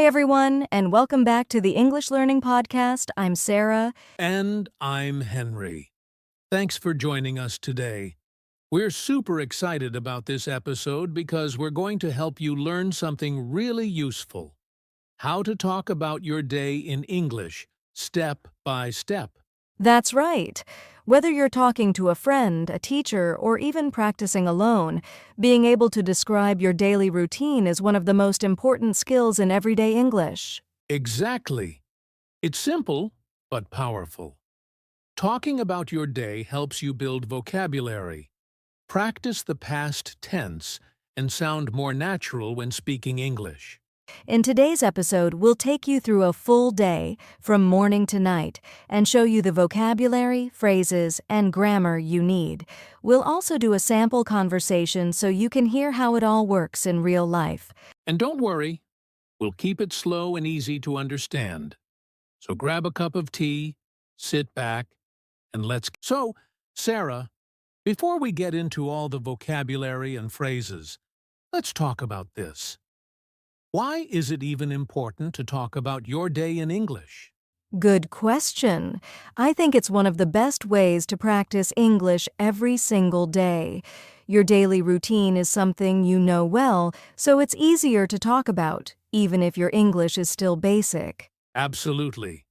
everyone, and welcome back to the English Learning Podcast. I'm Sarah. And I'm Henry. Thanks for joining us today. We're super excited about this episode because we're going to help you learn something really useful. How to talk about your day in English, step by step. That's right. Whether you're talking to a friend, a teacher, or even practicing alone, being able to describe your daily routine is one of the most important skills in everyday English. Exactly. It's simple, but powerful. Talking about your day helps you build vocabulary. Practice the past tense and sound more natural when speaking English. In today's episode, we'll take you through a full day, from morning to night, and show you the vocabulary, phrases, and grammar you need. We'll also do a sample conversation so you can hear how it all works in real life. And don't worry, we'll keep it slow and easy to understand. So grab a cup of tea, sit back, and let's... So, Sarah, before we get into all the vocabulary and phrases, let's talk about this. Why is it even important to talk about your day in English? Good question. I think it's one of the best ways to practice English every single day. Your daily routine is something you know well, so it's easier to talk about, even if your English is still basic. Absolutely.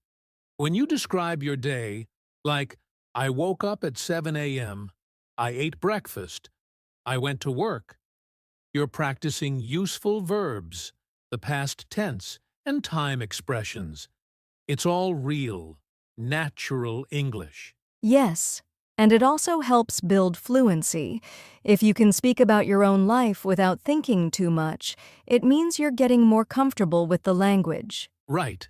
When you describe your day, like, I woke up at 7 a.m., I ate breakfast, I went to work, you're practicing useful verbs, the past tense, and time expressions. It's all real, natural English. Yes, and it also helps build fluency. If you can speak about your own life without thinking too much, it means you're getting more comfortable with the language. Right.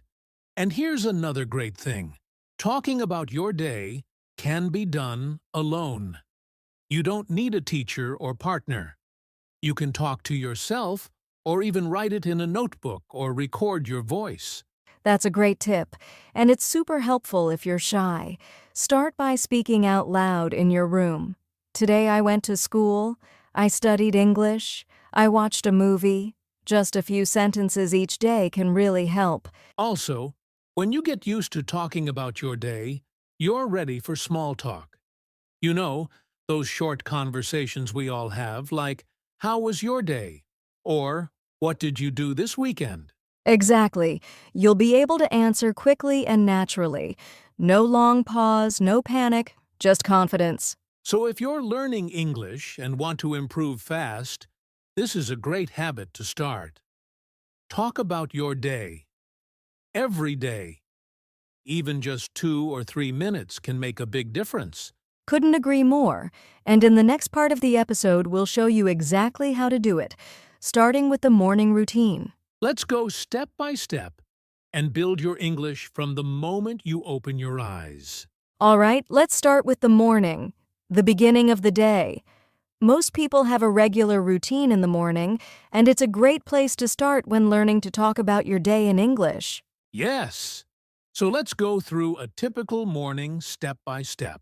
And here's another great thing. Talking about your day can be done alone. You don't need a teacher or partner. You can talk to yourself or even write it in a notebook or record your voice. That's a great tip, and it's super helpful if you're shy. Start by speaking out loud in your room. Today I went to school, I studied English, I watched a movie. Just a few sentences each day can really help. Also, when you get used to talking about your day, you're ready for small talk. You know, those short conversations we all have, like, how was your day? Or, what did you do this weekend? Exactly. You'll be able to answer quickly and naturally. No long pause, no panic, just confidence. So if you're learning English and want to improve fast, this is a great habit to start. Talk about your day. Every day. Even just 2 or 3 minutes can make a big difference. Couldn't agree more. And in the next part of the episode, we'll show you exactly how to do it, starting with the morning routine. Let's go step by step and build your English from the moment you open your eyes. All right, let's start with the morning, the beginning of the day. Most people have a regular routine in the morning, and it's a great place to start when learning to talk about your day in English. Yes! So let's go through a typical morning step by step.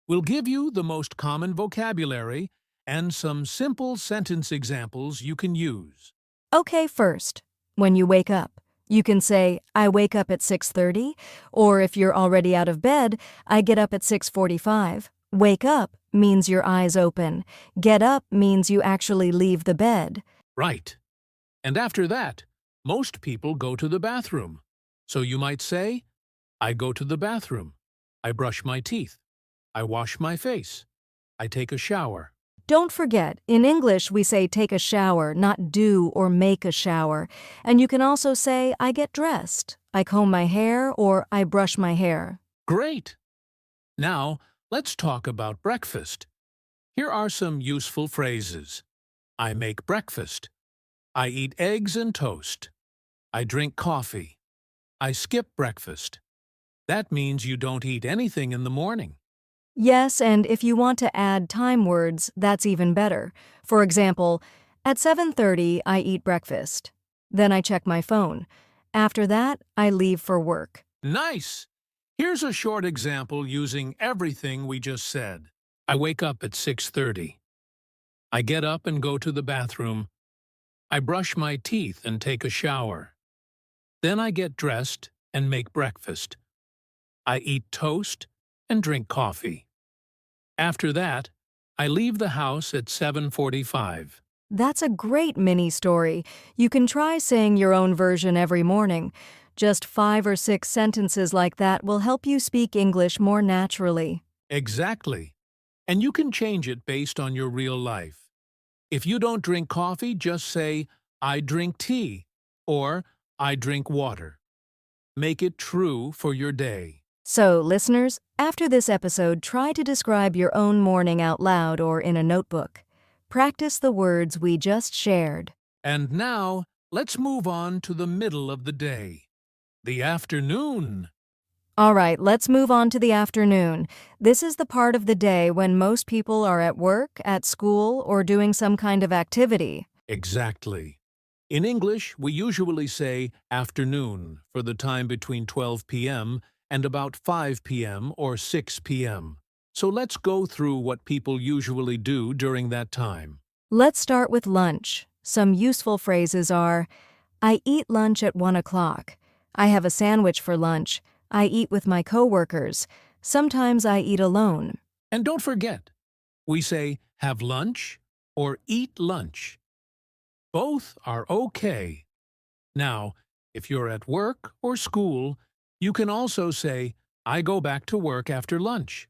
We'll give you the most common vocabulary and some simple sentence examples you can use. Okay, first, when you wake up, you can say, I wake up at 6:30, or if you're already out of bed, I get up at 6:45. Wake up means your eyes open. Get up means you actually leave the bed. Right. And after that, most people go to the bathroom. So you might say, I go to the bathroom. I brush my teeth. I wash my face. I take a shower. Don't forget, in English we say take a shower, not do or make a shower. And you can also say, I get dressed, I comb my hair, or I brush my hair. Great! Now, let's talk about breakfast. Here are some useful phrases. I make breakfast. I eat eggs and toast. I drink coffee. I skip breakfast. That means you don't eat anything in the morning. Yes, and if you want to add time words, that's even better. For example, at 7:30 I eat breakfast. Then I check my phone. After that, I leave for work. Nice! Here's a short example using everything we just said. I wake up at 6:30. I get up and go to the bathroom. I brush my teeth and take a shower. Then I get dressed and make breakfast. I eat toast and drink coffee. After that, I leave the house at 7:45. That's a great mini story. You can try saying your own version every morning. Just 5 or 6 sentences like that will help you speak English more naturally. Exactly. And you can change it based on your real life. If you don't drink coffee, just say, I drink tea, or I drink water. Make it true for your day. So, listeners, after this episode, try to describe your own morning out loud or in a notebook. Practice the words we just shared. And now, let's move on to the middle of the day. The afternoon. All right, let's move on to the afternoon. This is the part of the day when most people are at work, at school, or doing some kind of activity. Exactly. In English, we usually say afternoon for the time between 12 p.m. and about 5 p.m. or 6 p.m. So let's go through what people usually do during that time. Let's start with lunch. Some useful phrases are, I eat lunch at 1 o'clock. I have a sandwich for lunch. I eat with my coworkers. Sometimes I eat alone. And don't forget, we say have lunch or eat lunch. Both are okay. Now, if you're at work or school, you can also say, I go back to work after lunch.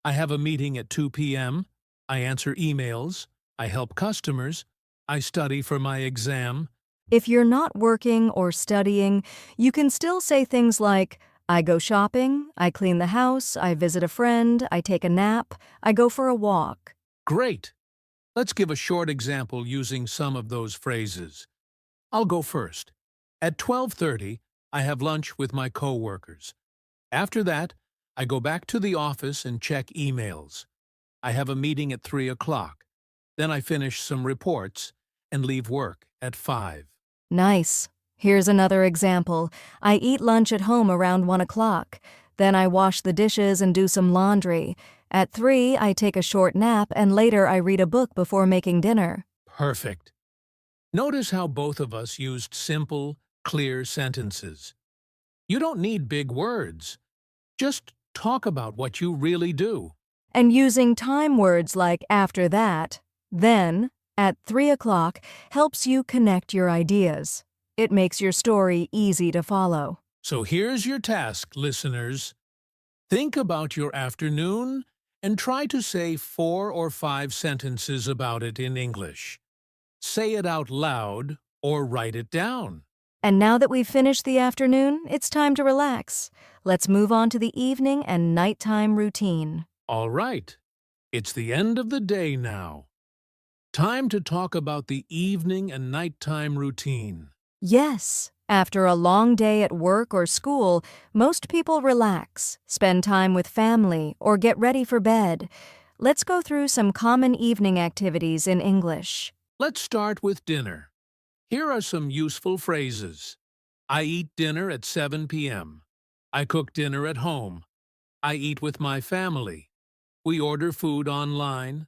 I have a meeting at 2 p.m. I answer emails. I help customers. I study for my exam. If you're not working or studying, you can still say things like, I go shopping, I clean the house, I visit a friend, I take a nap, I go for a walk. Great! Let's give a short example using some of those phrases. I'll go first. At 12:30, I have lunch with my coworkers. After that, I go back to the office and check emails. I have a meeting at 3 o'clock. Then I finish some reports and leave work at 5. Nice. Here's another example. I eat lunch at home around 1 o'clock. Then I wash the dishes and do some laundry. At 3, I take a short nap and later I read a book before making dinner. Perfect. Notice how both of us used simple, clear sentences. You don't need big words. Just talk about what you really do. And using time words like after that, then, at 3 o'clock helps you connect your ideas. It makes your story easy to follow. So here's your task, listeners. Think about your afternoon and try to say 4 or 5 sentences about it in English. Say it out loud or write it down. And now that we've finished the afternoon, it's time to relax. Let's move on to the evening and nighttime routine. All right. It's the end of the day now. Time to talk about the evening and nighttime routine. Yes, after a long day at work or school, most people relax, spend time with family, or get ready for bed. Let's go through some common evening activities in English. Let's start with dinner. Here are some useful phrases. I eat dinner at 7 p.m. I cook dinner at home. I eat with my family. We order food online.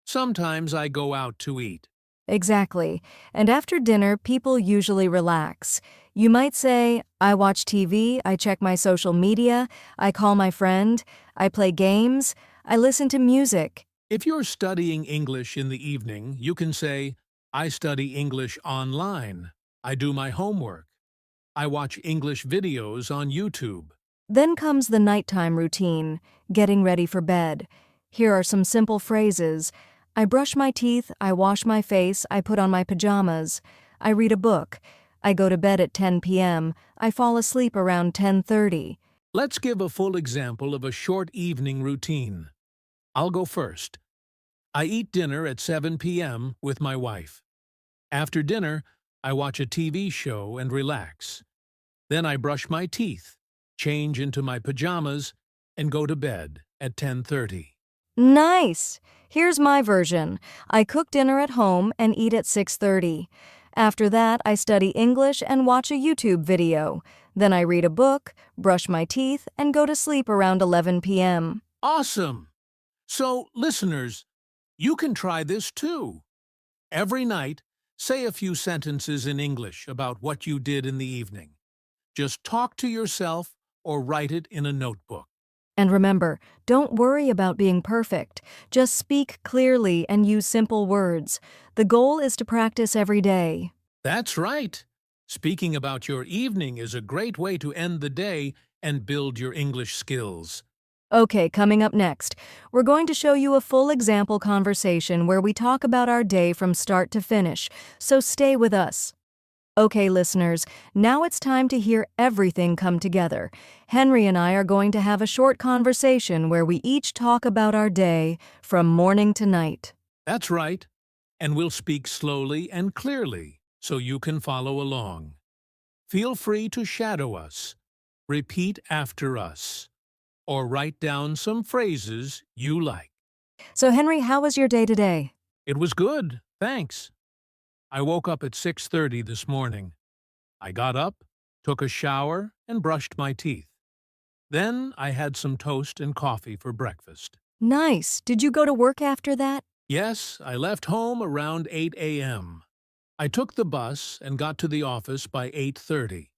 Sometimes I go out to eat. Exactly. And after dinner, people usually relax. You might say, I watch TV, I check my social media, I call my friend, I play games, I listen to music. If you're studying English in the evening, you can say, I study English online. I do my homework. I watch English videos on YouTube. Then comes the nighttime routine, getting ready for bed. Here are some simple phrases. I brush my teeth, I wash my face, I put on my pajamas. I read a book. I go to bed at 10 p.m. I fall asleep around 10:30. Let's give a full example of a short evening routine. I'll go first. I eat dinner at 7 p.m. with my wife. After dinner, I watch a TV show and relax. Then I brush my teeth, change into my pajamas, and go to bed at 10:30. Nice! Here's my version. I cook dinner at home and eat at 6:30. After that, I study English and watch a YouTube video. Then I read a book, brush my teeth, and go to sleep around 11 p.m. Awesome! So, listeners, you can try this too. Every night, say a few sentences in English about what you did in the evening. Just talk to yourself or write it in a notebook. And remember, don't worry about being perfect. Just speak clearly and use simple words. The goal is to practice every day. That's right. Speaking about your evening is a great way to end the day and build your English skills. Okay, coming up next, we're going to show you a full example conversation where we talk about our day from start to finish, so stay with us. Okay, listeners, now it's time to hear everything come together. Henry and I are going to have a short conversation where we each talk about our day from morning to night. That's right. And we'll speak slowly and clearly so you can follow along. Feel free to shadow us, repeat after us, or write down some phrases you like. So, Henry, how was your day today? It was good, thanks. I woke up at 6:30 this morning. I got up, took a shower, and brushed my teeth. Then I had some toast and coffee for breakfast. Nice. Did you go to work after that? Yes, I left home around 8 a.m. I took the bus and got to the office by 8:30.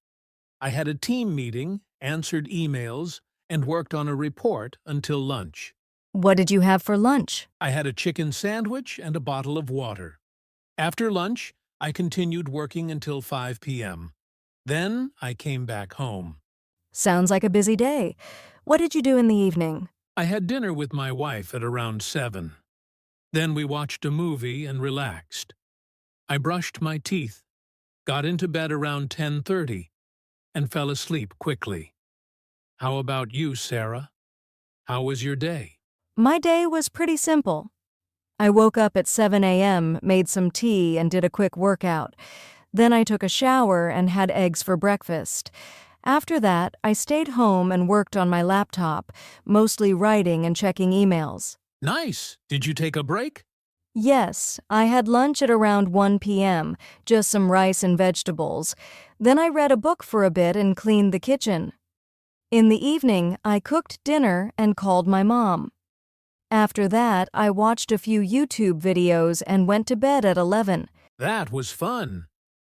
I had a team meeting, answered emails, and worked on a report until lunch. What did you have for lunch? I had a chicken sandwich and a bottle of water. After lunch, I continued working until 5 p.m. Then I came back home. Sounds like a busy day. What did you do in the evening? I had dinner with my wife at around 7. Then we watched a movie and relaxed. I brushed my teeth, got into bed around 10:30, and fell asleep quickly. How about you, Sarah? How was your day? My day was pretty simple. I woke up at 7 a.m., made some tea, and did a quick workout. Then I took a shower and had eggs for breakfast. After that, I stayed home and worked on my laptop, mostly writing and checking emails. Nice! Did you take a break? Yes, I had lunch at around 1 p.m., just some rice and vegetables. Then I read a book for a bit and cleaned the kitchen. In the evening, I cooked dinner and called my mom. After that, I watched a few YouTube videos and went to bed at 11. That was fun.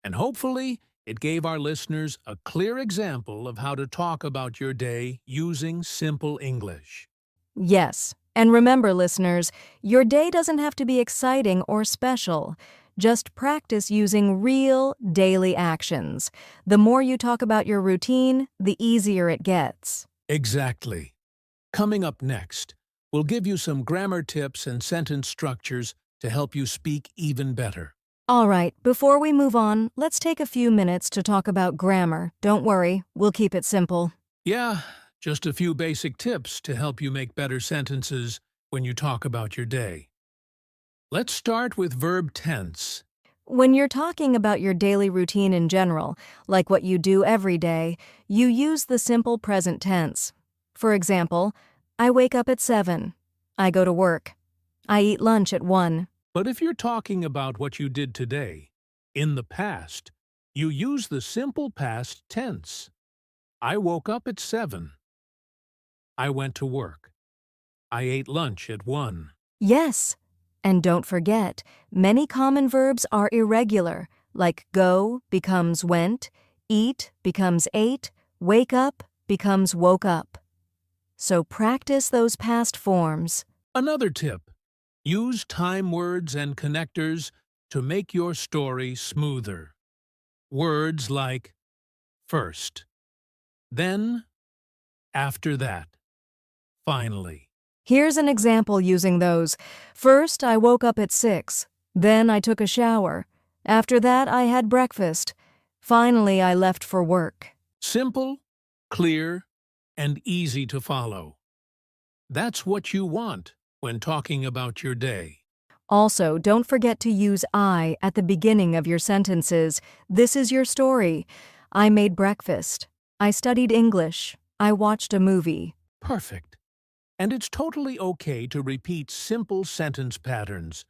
And hopefully, it gave our listeners a clear example of how to talk about your day using simple English. Yes, and remember, listeners, your day doesn't have to be exciting or special. Just practice using real, daily actions. The more you talk about your routine, the easier it gets. Exactly. Coming up next, we'll give you some grammar tips and sentence structures to help you speak even better. All right, before we move on, let's take a few minutes to talk about grammar. Don't worry, we'll keep it simple. Yeah, just a few basic tips to help you make better sentences when you talk about your day. Let's start with verb tense. When you're talking about your daily routine in general, like what you do every day, you use the simple present tense. For example, I wake up at 7. I go to work. I eat lunch at 1. But if you're talking about what you did today, in the past, you use the simple past tense. I woke up at 7. I went to work. I ate lunch at 1. Yes. And don't forget, many common verbs are irregular, like go becomes went, eat becomes ate, wake up becomes woke up. So practice those past forms. Another tip: use time words and connectors to make your story smoother. Words like first, then, after that, finally. Here's an example using those. First, I woke up at 6. Then I took a shower. After that, I had breakfast. Finally, I left for work. Simple, clear, and easy to follow. That's what you want when talking about your day. Also, don't forget to use I at the beginning of your sentences. This is your story. I made breakfast. I studied English. I watched a movie. Perfect. And it's totally okay to repeat simple sentence patterns.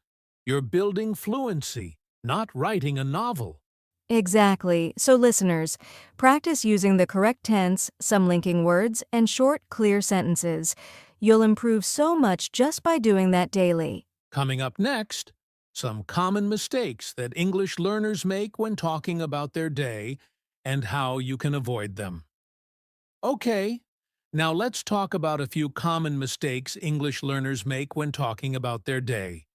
You're building fluency, not writing a novel. Exactly. So listeners, practice using the correct tense, some linking words, and short, clear sentences. You'll improve so much just by doing that daily. Coming up next, some common mistakes that English learners make when talking about their day and how you can avoid them. Okay, now let's talk about a few common mistakes English learners make when talking about their day,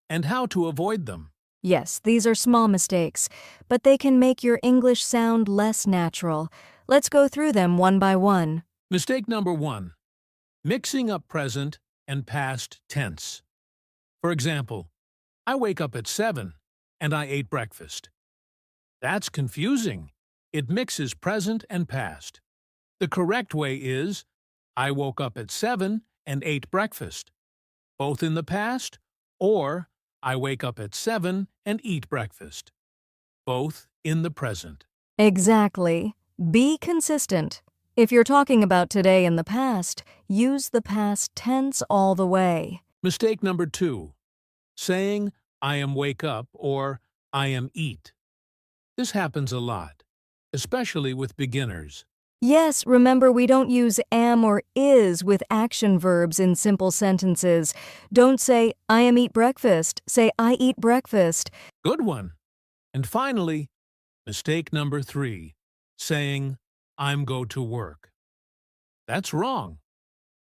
and how to avoid them. Yes, these are small mistakes, but they can make your English sound less natural. Let's go through them one by one. Mistake number 1. Mixing up present and past tense. For example, I wake up at 7 and I ate breakfast. That's confusing. It mixes present and past. The correct way is, I woke up at 7 and ate breakfast, both in the past, or I wake up at 7 and eat breakfast, both in the present. Exactly. Be consistent. If you're talking about today in the past, use the past tense all the way. Mistake number 2. Saying, I am wake up or I am eat. This happens a lot, especially with beginners. Yes, remember we don't use am or is with action verbs in simple sentences. Don't say, I am eat breakfast. Say, I eat breakfast. Good one. And finally, mistake number 3. Saying, I'm go to work. That's wrong.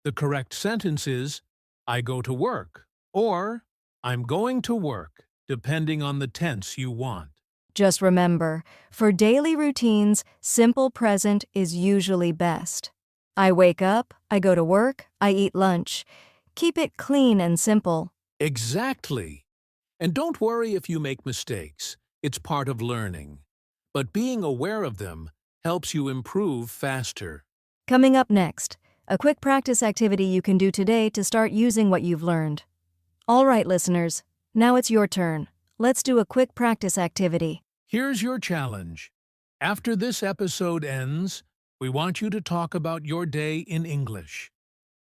The correct sentence is, I go to work, or I'm going to work, depending on the tense you want. Just remember, for daily routines, simple present is usually best. I wake up, I go to work, I eat lunch. Keep it clean and simple. Exactly. And don't worry if you make mistakes. It's part of learning. But being aware of them helps you improve faster. Coming up next, a quick practice activity you can do today to start using what you've learned. All right, listeners, now it's your turn. Let's do a quick practice activity. Here's your challenge. After this episode ends, we want you to talk about your day in English,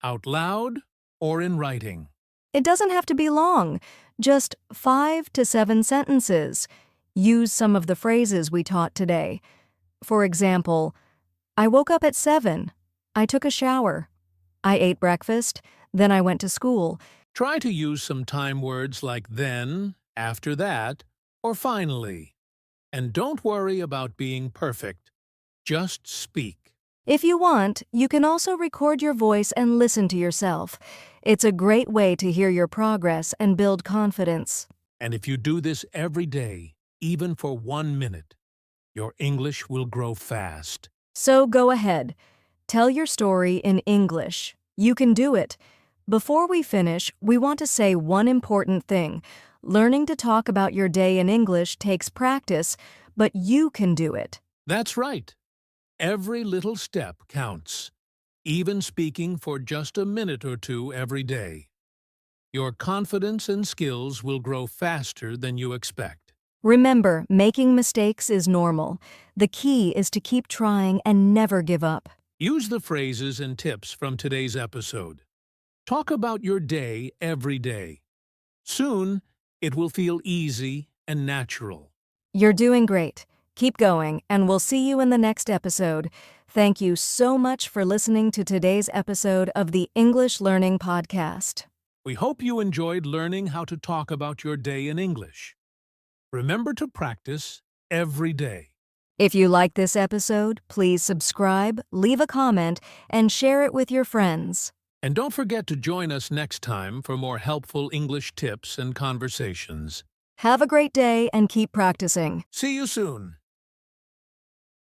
out loud or in writing. It doesn't have to be long, just 5 to 7 sentences. Use some of the phrases we taught today. For example, I woke up at 7. I took a shower. I ate breakfast. Then I went to school. Try to use some time words like then, after that, or finally. And don't worry about being perfect. Just speak. If you want, you can also record your voice and listen to yourself. It's a great way to hear your progress and build confidence. And if you do this every day, even for 1 minute, your English will grow fast. So go ahead. Tell your story in English. You can do it. Before we finish, we want to say one important thing. Learning to talk about your day in English takes practice, but you can do it. That's right. Every little step counts, even speaking for just a minute or two every day. Your confidence and skills will grow faster than you expect. Remember, making mistakes is normal. The key is to keep trying and never give up. Use the phrases and tips from today's episode. Talk about your day every day. Soon, it will feel easy and natural. You're doing great. Keep going, and we'll see you in the next episode. Thank you so much for listening to today's episode of the English Learning Podcast. We hope you enjoyed learning how to talk about your day in English. Remember to practice every day. If you like this episode, please subscribe, leave a comment, and share it with your friends. And don't forget to join us next time for more helpful English tips and conversations. Have a great day and keep practicing. See you soon.